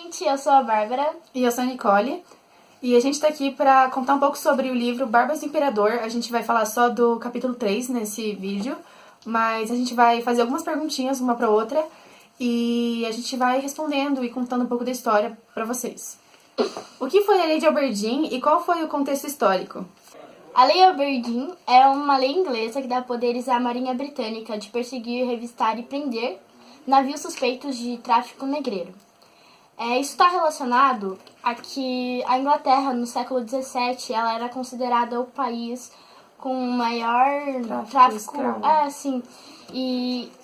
gente! Eu sou a Bárbara. E eu sou a Nicole. E a gente tá aqui pra contar um pouco sobre o livro Barbas do Imperador. A gente vai falar só do capítulo 3 nesse vídeo, mas a gente vai fazer algumas perguntinhas uma pra outra e a gente vai respondendo e contando um pouco da história pra vocês. O que foi a Lei de Aberdeen e qual foi o contexto histórico? A Lei Aberdeen é uma lei inglesa que dá poderes à Marinha Britânica de perseguir, revistar e prender navios suspeitos de tráfico negreiro. Isso está relacionado a que a Inglaterra, no século XVII, ela era considerada o país com maior tráfico. Sim.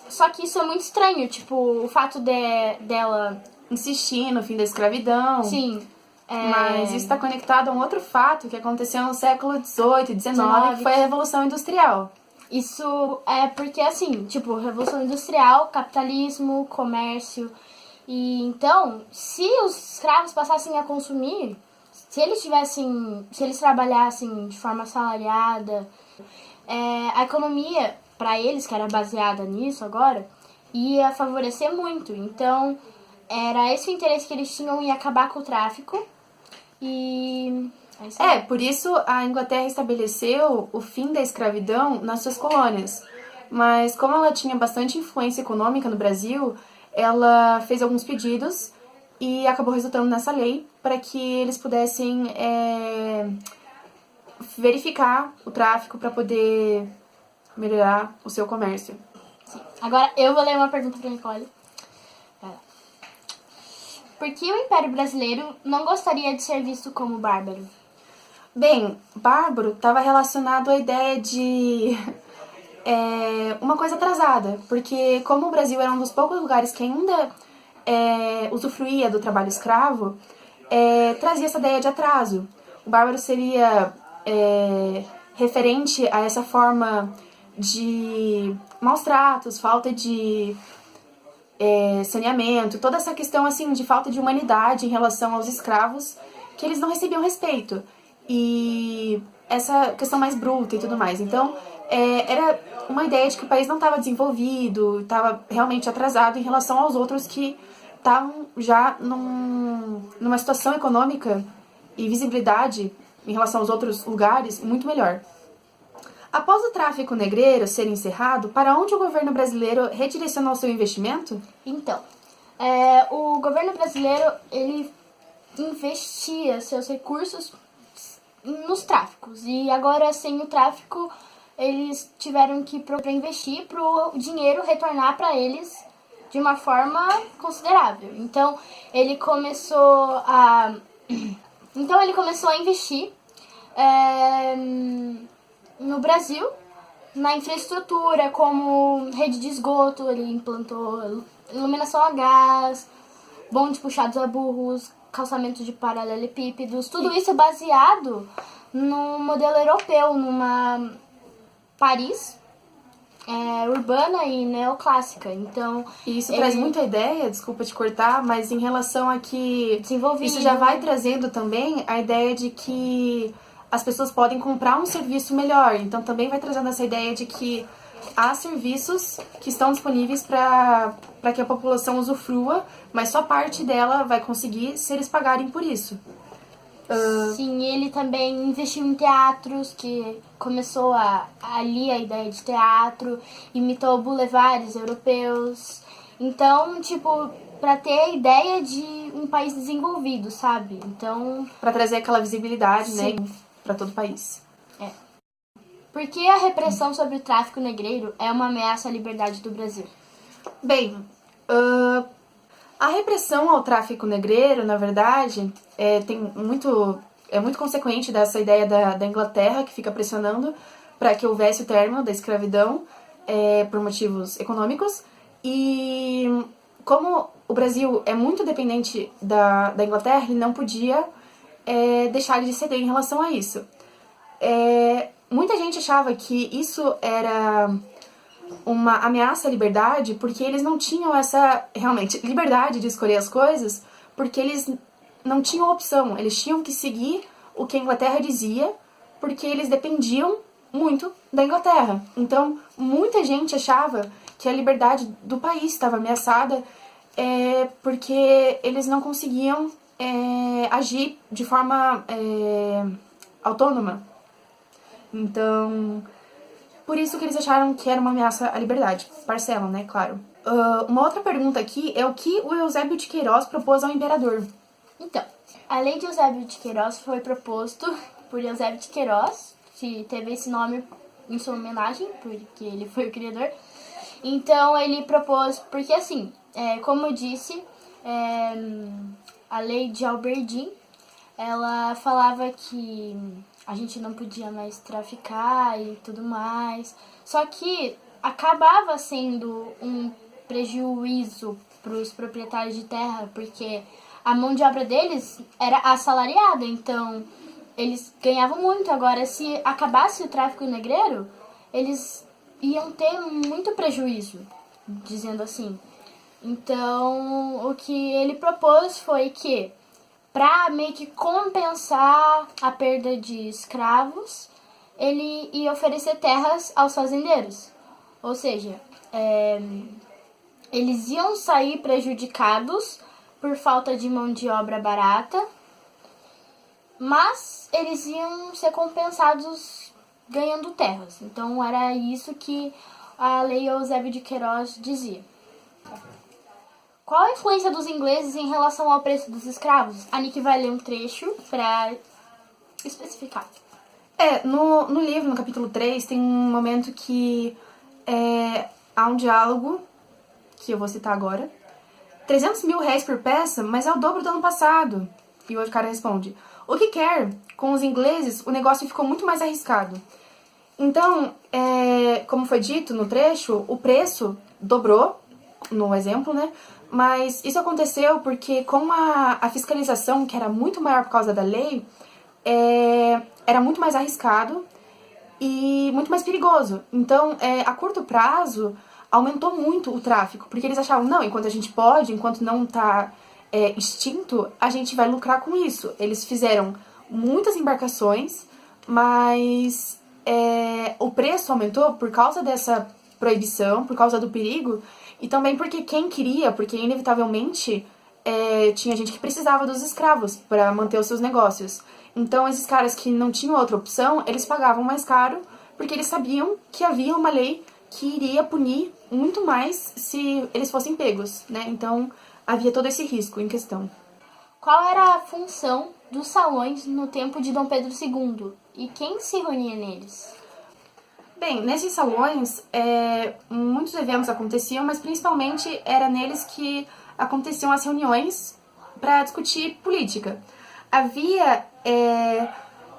Só que isso é muito estranho, tipo, o fato dela insistir no fim da escravidão. Sim. Mas isso está conectado a um outro fato que aconteceu no século XVIII e XIX, que foi a Revolução Industrial. Isso é porque, assim, tipo, Revolução Industrial, capitalismo, comércio. E então, se os escravos passassem a consumir, se eles trabalhassem de forma assalariada, a economia, para eles, que era baseada nisso agora, ia favorecer muito. Então, era esse o interesse que eles tinham em acabar com o tráfico. Por isso a Inglaterra estabeleceu o fim da escravidão nas suas colônias. Mas como ela tinha bastante influência econômica no Brasil, ela fez alguns pedidos e acabou resultando nessa lei para que eles pudessem verificar o tráfico para poder melhorar o seu comércio. Sim. Agora eu vou ler uma pergunta para Nicole. Por que o Império Brasileiro não gostaria de ser visto como bárbaro? Bem, bárbaro estava relacionado à ideia de uma coisa atrasada, porque como o Brasil era um dos poucos lugares que ainda usufruía do trabalho escravo, trazia essa ideia de atraso. O bárbaro seria referente a essa forma de maus tratos, falta de saneamento, toda essa questão assim de falta de humanidade em relação aos escravos, que eles não recebiam respeito. E essa questão mais bruta e tudo mais. Então, era uma ideia de que o país não estava desenvolvido, estava realmente atrasado em relação aos outros que estavam já numa situação econômica e visibilidade em relação aos outros lugares muito melhor. Após o tráfico negreiro ser encerrado, para onde o governo brasileiro redirecionou seu investimento? Então, o governo brasileiro ele investia seus recursos nos tráficos. E agora, sem o tráfico, eles tiveram que investir para o dinheiro retornar para eles de uma forma considerável. Então, ele começou a investir no Brasil, na infraestrutura, como rede de esgoto, ele implantou iluminação a gás, bondes puxados a burros, calçamento de paralelepípedos, tudo isso baseado no modelo europeu, numa Paris urbana e neoclássica. Então, e isso traz muita ideia, desculpa te cortar, mas em relação a que isso já vai trazendo também a ideia de que as pessoas podem comprar um serviço melhor. Então também vai trazendo essa ideia de que há serviços que estão disponíveis para que a população usufrua, mas só parte dela vai conseguir se eles pagarem por isso. Sim, ele também investiu em teatros, que começou ali a ideia de teatro, imitou bulevares europeus. Então, tipo, para ter a ideia de um país desenvolvido, sabe? Então, para trazer aquela visibilidade, sim, né, para todo o país. Por que a repressão sobre o tráfico negreiro é uma ameaça à liberdade do Brasil? Bem, a repressão ao tráfico negreiro, na verdade, é muito consequente dessa ideia da Inglaterra, que fica pressionando para que houvesse o término da escravidão por motivos econômicos. E como o Brasil é muito dependente da Inglaterra, ele não podia deixar de ceder em relação a isso. Muita gente achava que isso era uma ameaça à liberdade, porque eles não tinham essa, realmente, liberdade de escolher as coisas, porque eles não tinham opção, eles tinham que seguir o que a Inglaterra dizia, porque eles dependiam muito da Inglaterra. Então, muita gente achava que a liberdade do país estava ameaçada porque eles não conseguiam agir de forma autônoma. Então, por isso que eles acharam que era uma ameaça à liberdade. Parcelam, né? Claro. Uma outra pergunta aqui é o que o Eusébio de Queiroz propôs ao imperador. Então, a lei de Eusébio de Queiroz foi proposto por Eusébio de Queiroz, que teve esse nome em sua homenagem, porque ele foi o criador. Então, ele propôs, porque assim, como eu disse, a lei de Alberdim, ela falava que a gente não podia mais traficar e tudo mais. Só que acabava sendo um prejuízo para os proprietários de terra, porque a mão de obra deles era assalariada, então eles ganhavam muito. Agora, se acabasse o tráfico negreiro, eles iam ter muito prejuízo, dizendo assim. Então, o que ele propôs foi que, para meio que compensar a perda de escravos, ele ia oferecer terras aos fazendeiros. Ou seja, eles iam sair prejudicados por falta de mão de obra barata, mas eles iam ser compensados ganhando terras. Então era isso que a lei Eusébio de Queiroz dizia. Qual a influência dos ingleses em relação ao preço dos escravos? A Nick vai ler um trecho para especificar. No livro, no capítulo 3, tem um momento que há um diálogo, que eu vou citar agora. 300 mil réis por peça, mas é o dobro do ano passado. E o outro cara responde, o que quer? Com os ingleses, o negócio ficou muito mais arriscado. Então, como foi dito no trecho, o preço dobrou, no exemplo, né? Mas isso aconteceu porque com a fiscalização, que era muito maior por causa da lei, era muito mais arriscado e muito mais perigoso. Então, a curto prazo, aumentou muito o tráfico, porque eles achavam, não, enquanto a gente pode, enquanto não está extinto, a gente vai lucrar com isso. Eles fizeram muitas embarcações, mas o preço aumentou por causa dessa proibição, por causa do perigo, e também porque quem queria, porque inevitavelmente tinha gente que precisava dos escravos para manter os seus negócios. Então, esses caras que não tinham outra opção, eles pagavam mais caro, porque eles sabiam que havia uma lei que iria punir muito mais se eles fossem pegos, né? Então, havia todo esse risco em questão. Qual era a função dos salões no tempo de Dom Pedro II? E quem se reunia neles? Bem, nesses salões, muitos eventos aconteciam, mas principalmente era neles que aconteciam as reuniões para discutir política. Havia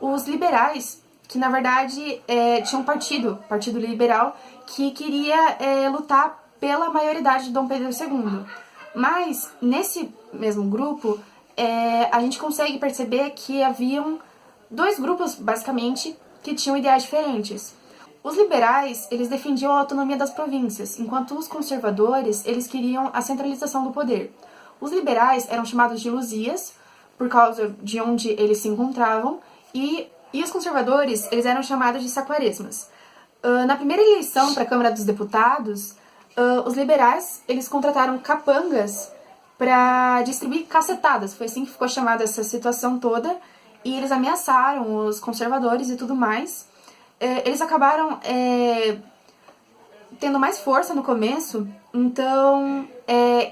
os liberais, que na verdade tinham um Partido Liberal, que queria lutar pela maioridade de Dom Pedro II. Mas, nesse mesmo grupo, a gente consegue perceber que haviam dois grupos, basicamente, que tinham ideais diferentes. Os liberais, eles defendiam a autonomia das províncias, enquanto os conservadores, eles queriam a centralização do poder. Os liberais eram chamados de luzias, por causa de onde eles se encontravam, e os conservadores, eles eram chamados de saquaresmas. Na primeira eleição para a Câmara dos Deputados, os liberais, eles contrataram capangas para distribuir cacetadas. Foi assim que ficou chamada essa situação toda, e eles ameaçaram os conservadores e tudo mais. Eles acabaram tendo mais força no começo, então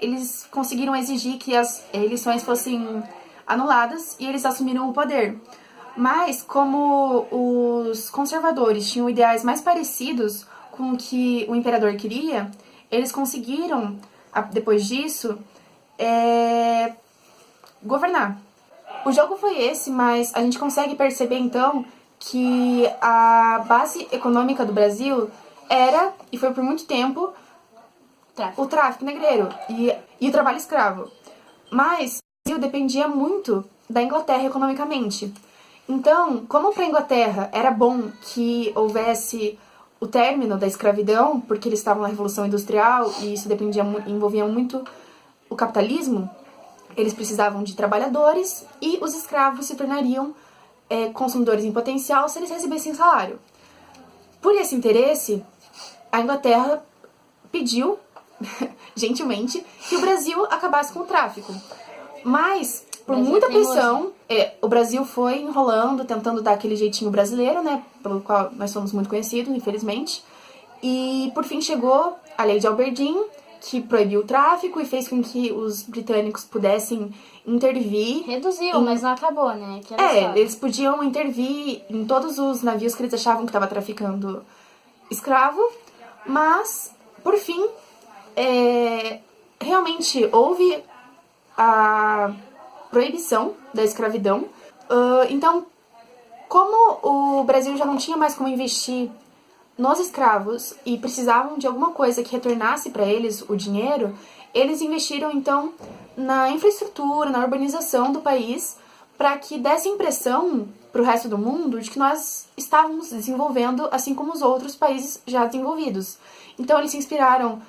eles conseguiram exigir que as eleições fossem anuladas e eles assumiram o poder. Mas, como os conservadores tinham ideais mais parecidos com o que o imperador queria, eles conseguiram, depois disso, governar. O jogo foi esse, mas a gente consegue perceber, então, que a base econômica do Brasil era, e foi por muito tempo, o tráfico negreiro e o trabalho escravo. Mas o Brasil dependia muito da Inglaterra economicamente. Então, como para a Inglaterra era bom que houvesse o término da escravidão, porque eles estavam na Revolução Industrial e isso envolvia muito o capitalismo, eles precisavam de trabalhadores e os escravos se tornariam consumidores em potencial se eles recebessem salário. Por esse interesse, a Inglaterra pediu gentilmente, que o Brasil acabasse com o tráfico. Mas, por Brasil muita é teimoso. pressão, o Brasil foi enrolando, tentando dar aquele jeitinho brasileiro, né? Pelo qual nós somos muito conhecidos, infelizmente. E, por fim, chegou a Lei de Aberdeen, que proibiu o tráfico e fez com que os britânicos pudessem intervir. Reduziu, mas não acabou, né? Aquela história. Eles podiam intervir em todos os navios que eles achavam que estava traficando escravo, mas, por fim, realmente houve a proibição da escravidão. Então, como o Brasil já não tinha mais como investir nos escravos e precisavam de alguma coisa que retornasse para eles o dinheiro, eles investiram então na infraestrutura, na urbanização do país, para que desse a impressão para o resto do mundo de que nós estávamos desenvolvendo assim como os outros países já desenvolvidos. Então eles se inspiraram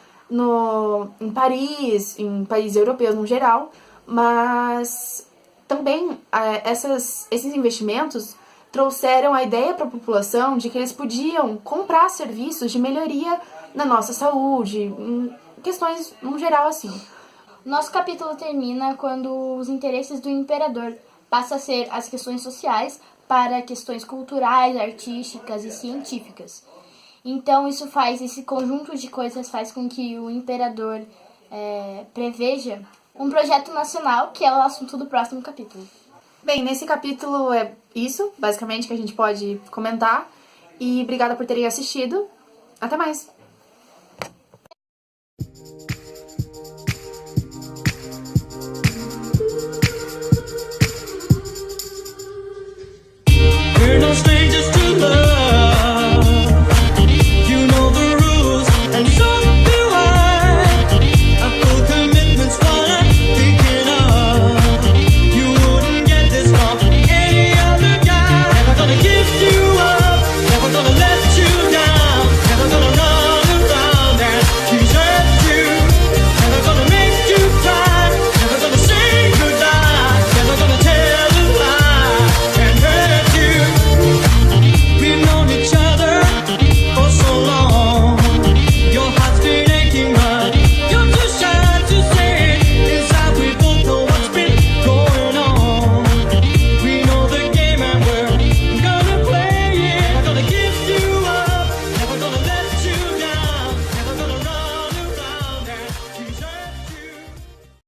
em Paris, em países europeus no geral, mas também esses investimentos trouxeram a ideia para a população de que eles podiam comprar serviços de melhoria na nossa saúde, em questões no geral assim. Nosso capítulo termina quando os interesses do imperador passam a ser as questões sociais para questões culturais, artísticas e científicas. Então esse conjunto de coisas faz com que o imperador preveja um projeto nacional, que é o assunto do próximo capítulo. Bem, nesse capítulo é isso, basicamente, que a gente pode comentar. E obrigada por terem assistido. Até mais!